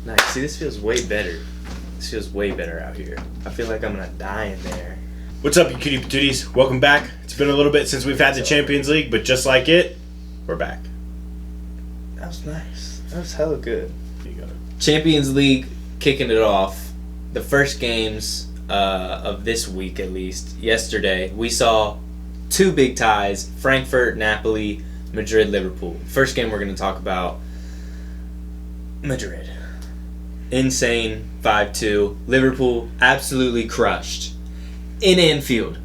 Nice. See, this feels way better. This feels way better out here. I feel like I'm gonna die in there. What's up, you cutie patooties? Welcome back. It's been a little bit since we've had the Champions League, but just like it, we're back. That was nice. That was hella good. Here you go. Champions League kicking it off. The first games of this week, at least, yesterday, we saw two big ties, Frankfurt, Napoli, Madrid, Liverpool. First game we're going to talk about, Madrid. Insane, 5-2. Liverpool absolutely crushed. In Anfield.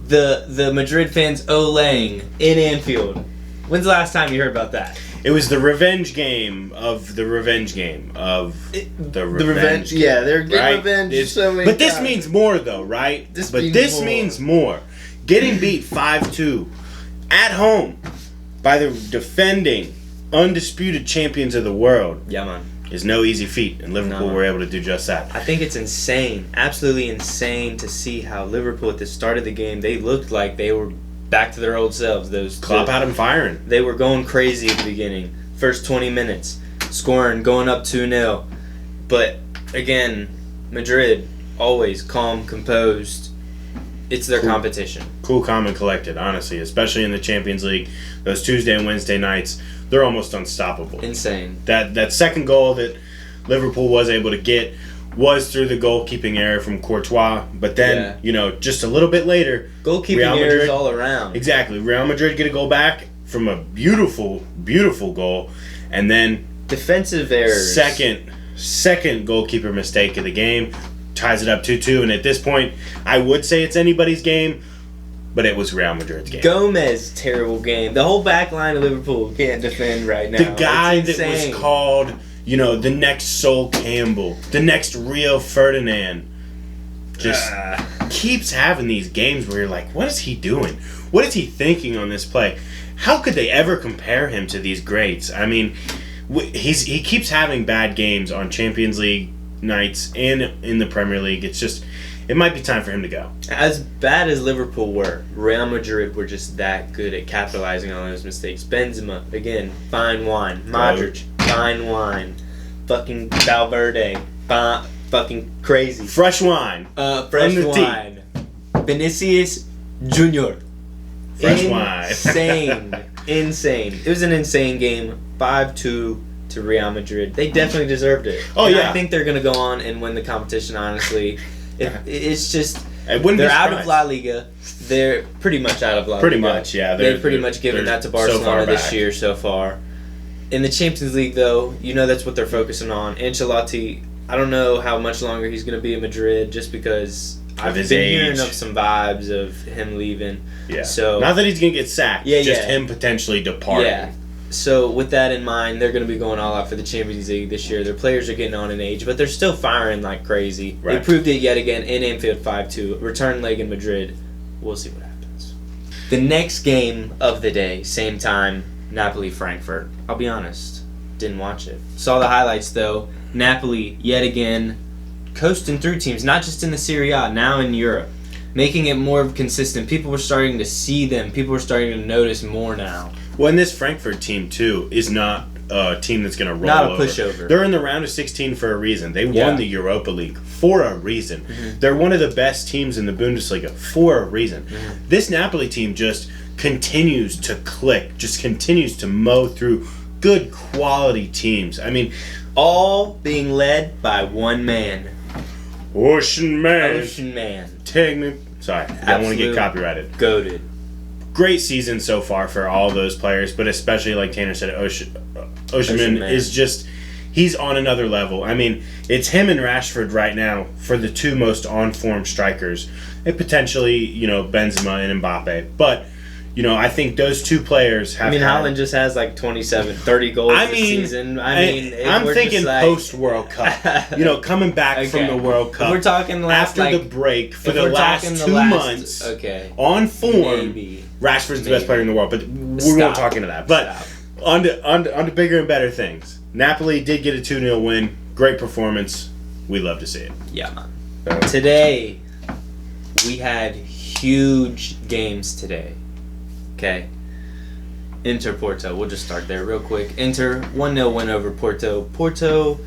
The Madrid fans olaying in Anfield. When's the last time you heard about that? It was the revenge game of the revenge game of the revenge game, yeah, they're getting right? revenge so many But this times. means more, though, right? This means more. Getting beat 5-2 at home by the defending, undisputed champions of the world Yeah, man. is no easy feat, and Liverpool were able to do just that. I think it's insane, absolutely insane to see how Liverpool at the start of the game, they looked like they were back to their old selves. Klopp had him firing. They were going crazy at the beginning. First 20 minutes, scoring, going up 2-0. But again, Madrid, always calm, composed. It's their competition. Cool, calm, and collected, honestly, especially in the Champions League. Those Tuesday and Wednesday nights, they're almost unstoppable. Insane. That second goal that Liverpool was able to get was through the goalkeeping error from Courtois, but then, just a little bit later, Goalkeeping errors all around. Exactly. Real Madrid get a goal back from a beautiful, beautiful goal, and then Defensive errors. Second goalkeeper mistake of the game, ties it up 2-2, and at this point, I would say it's anybody's game, but it was Real Madrid's game. Gomez, terrible game. The whole back line of Liverpool can't defend right now. The guy It's that was insane. called, the next Sol Campbell, the next Rio Ferdinand, just keeps having these games where you're like, what is he doing? What is he thinking on this play? How could they ever compare him to these greats? I mean, he keeps having bad games on Champions League nights and in the Premier League. It's just, it might be time for him to go. As bad as Liverpool were, Real Madrid were just that good at capitalizing on those mistakes. Benzema, again, fine wine. Modric, fine wine. Fucking Valverde, fucking crazy. Fresh wine. Fresh wine. Vinicius Junior. Fresh wine. Insane. It was an insane game. 5-2 to Real Madrid. They definitely deserved it. Oh, yeah. I think they're going to go on and win the competition, honestly. It's just... They're out of La Liga. They're pretty much out of La Liga. Pretty much, yeah. They've pretty much given that to Barcelona this year so far. In the Champions League, though, that's what they're focusing on. Ancelotti, I don't know how much longer he's going to be in Madrid just because I've been hearing of some vibes of him leaving. Yeah. So, not that he's going to get sacked, just him potentially departing. Yeah. So with that in mind, they're going to be going all out for the Champions League this year. Their players are getting on in age, but they're still firing like crazy. Right. They proved it yet again in Anfield 5-2. Return leg in Madrid. We'll see what happens. The next game of the day, same time, Napoli-Frankfurt. I'll be honest, didn't watch it. Saw the highlights though. Napoli, yet again, coasting through teams, not just in the Serie A, now in Europe. Making it more consistent. People were starting to see them. People were starting to notice more now. Well, and this Frankfurt team, too, is not a team that's going to roll over. Not a pushover. They're in the round of 16 for a reason. They won the Europa League for a reason. Mm-hmm. They're one of the best teams in the Bundesliga for a reason. Mm-hmm. This Napoli team just continues to click, just continues to mow through good quality teams. I mean, all being led by one man. Ocean Man. Ocean Man. Take me. Sorry, I don't want to get copyrighted. Goated. Great season so far for all those players, but especially like Tanner said, Ocean Man is just, he's on another level. I mean, it's him and Rashford right now for the two most on-form strikers, and potentially, Benzema and Mbappe. But, I think those two players have. Haaland just has like 30 goals this season. I'm thinking post-World Cup. Coming back from the World Cup. We're talking after the break for the last 2 months. Okay. On form. Maybe. Rashford's the best player in the world, but we won't talk into that. But on to bigger and better things. Napoli did get a 2-0 win. Great performance. We love to see it. Yeah, man. Today, we had huge games today. Okay. Inter Porto. We'll just start there real quick. Inter 1-0 win over Porto. Porto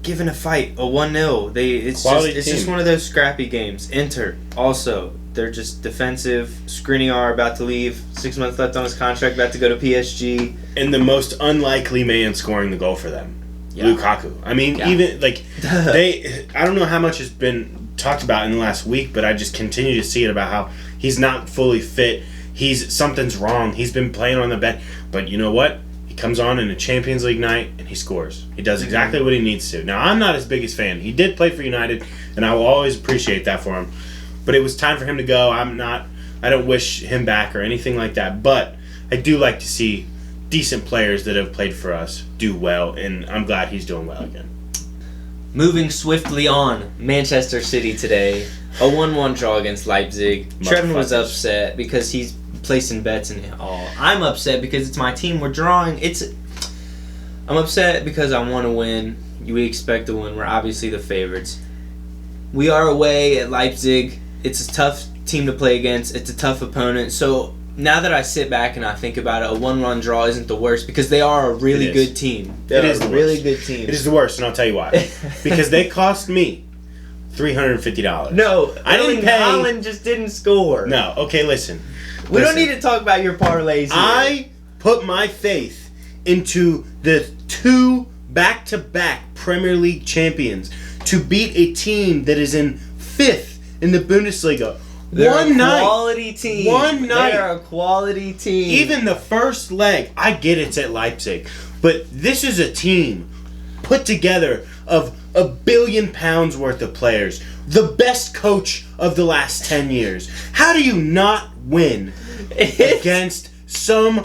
giving a fight, a 1-0. It's just one of those scrappy games. Inter, also, they're just defensive. Skriniar about to leave. 6 months left on his contract, about to go to PSG. And the most unlikely man scoring the goal for them, Lukaku. I mean, even, like, I don't know how much has been talked about in the last week, but I just continue to see it about how he's not fully fit. Something's wrong. He's been playing on the bench. But you know what? He comes on in a Champions League night and he scores. He does exactly what he needs to. Now, I'm not his biggest fan. He did play for United, and I will always appreciate that for him. But it was time for him to go. I don't wish him back or anything like that. But I do like to see decent players that have played for us do well, and I'm glad he's doing well again. Moving swiftly on, Manchester City today. A 1-1 draw against Leipzig. Trevin was upset because he's placing bets and all. I'm upset because it's my team. We're drawing. I'm upset because I want to win. We expect to win. We're obviously the favorites. We are away at Leipzig. It's a tough team to play against. It's a tough opponent. So now that I sit back and I think about it, a 1-1 draw isn't the worst because they are a really good team. It is a really good team. It is the worst, and I'll tell you why. Because they cost me $350. No, I didn't pay. Haaland just didn't score. No, okay, listen. We don't need to talk about your parlays here. I put my faith into the 2 back-to-back Premier League champions to beat a team that is in 5th in the Bundesliga. They're a quality team. One night. They're a quality team. Even the first leg, I get it's at Leipzig, but this is a team put together of £1 billion worth of players. The best coach of the last 10 years. How do you not win against some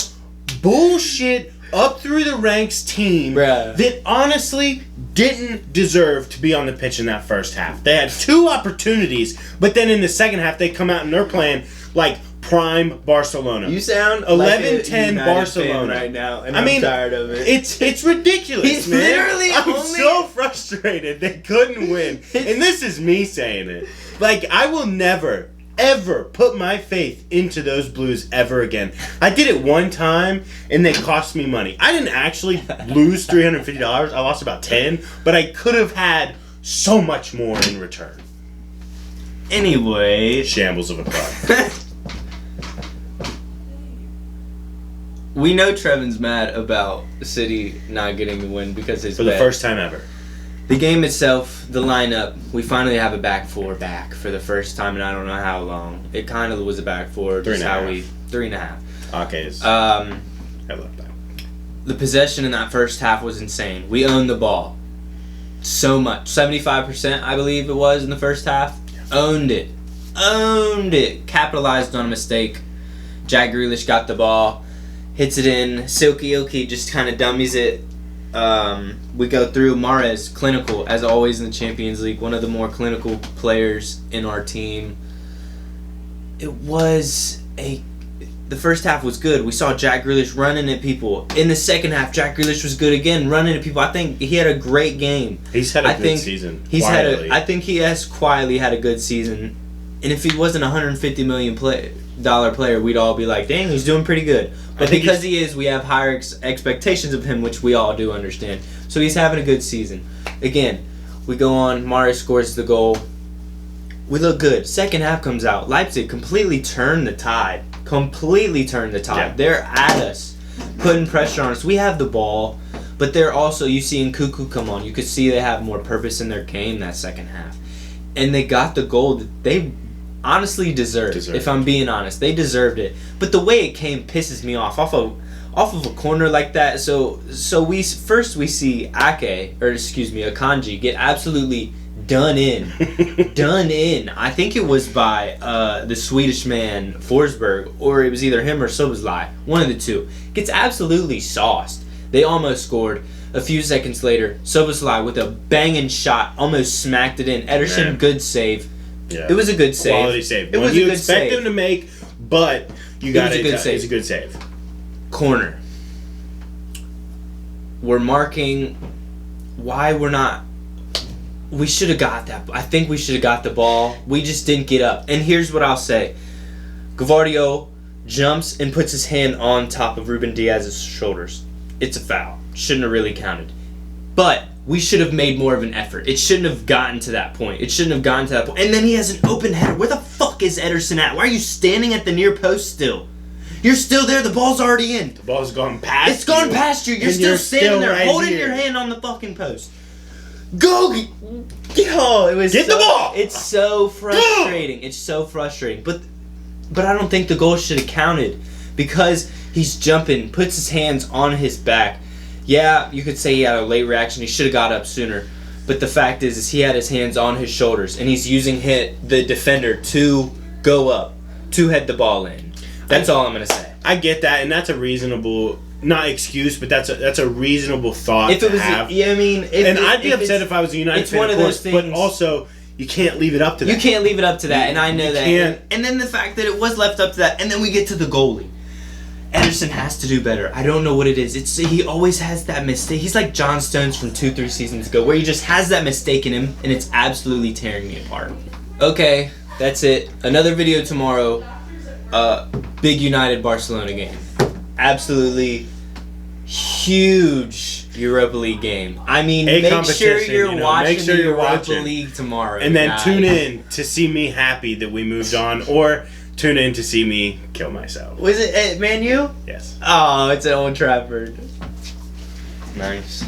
bullshit up through the ranks team that honestly didn't deserve to be on the pitch in that first half? They had 2 opportunities, but then in the second half they come out and they're playing like prime Barcelona. You sound 11-10 like Barcelona right now, and I'm tired of it. It's ridiculous. He's man. literally I'm so frustrated they couldn't win, and this is me saying it. Like, I will never ever put my faith into those Blues ever again. I did it one time, and they cost me money. I didn't actually lose $350. I lost about 10, but I could have had so much more in return. Anyway, shambles of a club. We know Trevin's mad about City not getting the win because his for the first time ever. The game itself, the lineup, we finally have a back four back for the first time in I don't know how long. It kind of was a back four. 3.5. Okay. I love that. The possession in that first half was insane. We owned the ball so much. 75%, I believe it was in the first half. Yeah. Owned it. Capitalized on a mistake. Jack Grealish got the ball. Hits it in. Silky Ilky just kind of dummies it. We go through Mahrez, clinical, as always in the Champions League. One of the more clinical players in our team. The first half was good. We saw Jack Grealish running at people. In the second half, Jack Grealish was good again, running at people. I think he had a great game. He's had a good season. I think he has quietly had a good season. And if he wasn't a $150 million player, we'd all be like, dang, he's doing pretty good. But because he is, we have higher expectations of him, which we all do understand. So he's having a good season. Again, we go on, Mahrez scores the goal. We look good. Second half comes out. Leipzig completely turned the tide. Yeah. They're at us, putting pressure on us. We have the ball, but they're also, you see Nkunku come on. You could see they have more purpose in their game that second half. And they got the goal that they honestly deserved. If I'm being honest, they deserved it. But the way it came pisses me off of a corner like that. So we see Akanji get absolutely done in. I think it was by the Swedish man Forsberg, or it was either him or Soboslai. One of the two gets absolutely sauced. They almost scored. A few seconds later, Soboslai with a banging shot almost smacked it in. Ederson, good save. Yeah. It was a good save. Quality save. It was a good save. You expect him to make, but you got it. It's a good save. Corner. We're marking. Why we're not. We should have got that. I think we should have got the ball. We just didn't get up. And here's what I'll say. Gavardio jumps and puts his hand on top of Ruben Diaz's shoulders. It's a foul. Shouldn't have really counted. But we should have made more of an effort. It shouldn't have gotten to that point. And then he has an open header. Where the fuck is Ederson at? Why are you standing at the near post still? You're still there. The ball's already in. The ball's gone past you. It's gone past you. You're still standing there holding your hand on the fucking post. Go! Yo, it was Get the ball! It's so frustrating. It's so frustrating. But I don't think the goal should have counted because he's jumping, puts his hands on his back. Yeah, you could say he had a late reaction. He should have got up sooner. But the fact is he had his hands on his shoulders, and he's using the defender to go up, to head the ball in. That's all I'm going to say. I get that, and that's a reasonable, not excuse, but that's a reasonable thought if it was, to have. Yeah, I mean... I'd be upset if I was a United fan, of course, but also... You can't leave it up to that. You can't leave it up to that, and I know that. And then the fact that it was left up to that, and then we get to the goalie. Ederson has to do better. I don't know what it is. He always has that mistake. He's like John Stones from 2-3 seasons ago, where he just has that mistake in him, and it's absolutely tearing me apart. Okay, that's it. Another video tomorrow. Big United Barcelona game. Absolutely huge Europa League game. I mean, make sure you're watching the Europa League tomorrow. And then tune in to see me happy that we moved on, or tune in to see me kill myself. Was it at Man U? Yes. Oh, it's at Old Trafford. Nice.